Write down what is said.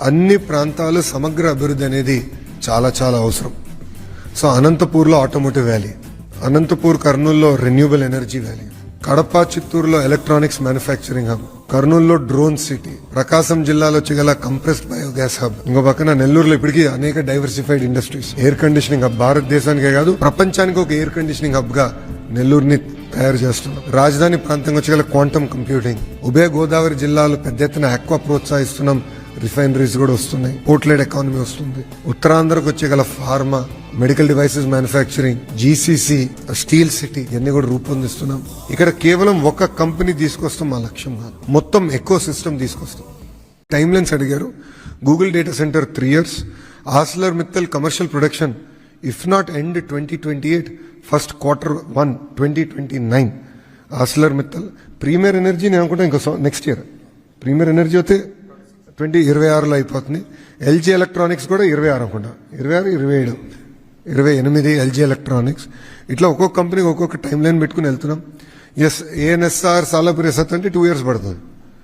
అన్ని ప్రాంతాలు సమగ్ర అభివృద్ధి అనేది చాలా చాలా అవసరం. సో అనంతపూర్లో ఆటోమోటివ్ వ్యాలీ, అనంతపూర్ కర్నూలులో రెన్యూబుల్ ఎనర్జీ వ్యాలీ, కడప చిత్తూరులో ఎలక్ట్రానిక్స్ మ్యానుఫ్యాక్చరింగ్ హబ్, కర్నూలులో డ్రోన్ సిటీ, ప్రకాశం జిల్లాలో చిగల కంప్రెస్డ్ బయోగ్యాస్ హబ్, ఇంకో పక్కన నెల్లూరులో ఇప్పటికీ అనేక diversified industries, air conditioning hub, భారతదేశానికే కాదు ప్రపంచానికి ఒక ఎయిర్ కండిషనింగ్ హబ్ గా నెల్లూరుని తయారు చేస్తున్నాం. రాజధాని ప్రాంతంగా వచ్చేగల క్వాంటమ్ కంప్యూటింగ్, ఉభయ గోదావరి జిల్లాలో పెద్ద ఎత్తున ఆక్వా ప్రోత్సహిస్తున్నాం. రిఫైనరీస్ కూడా వస్తున్నాయి, పోర్ట్లెడ్ ఎకానమీ వస్తుంది. ఉత్తరాంధ్రకు వచ్చేగల pharma, medical devices manufacturing, GCC, steel city ఇవన్నీ కూడా రూపొందిస్తున్నాం. ఇక్కడ కేవలం ఒక కంపెనీ తీసుకొస్తాం మా లక్ష్యం కాదు, మొత్తం ఎకో సిస్టమ్ తీసుకొస్తాం. టైమ్ లైన్స్ అడిగారు. Google data center 3 years, Arcelor Mittal commercial production if not end 2028, first Q1 2029. Arcelor Mittal premier energy నేను అనుకుంటా ఇంకో నెక్స్ట్ ఇయర్ ప్రీమియర్ ఎనర్జీ అయితే 2026లో అయిపోతుంది. ఎల్జీ ఎలక్ట్రానిక్స్ కూడా 26 అనుకుంటా, 26, 27, 28 ఎల్జీ ఎలక్ట్రానిక్స్. ఇట్లా ఒక్కొక్క కంపెనీకి ఒక్కొక్క టైం లైన్ పెట్టుకుని వెళ్తున్నాం. ఎస్, ఏఎన్ఎస్ఆర్ సాలాపురి ఎస్ అంటే 2 years పడుతుంది.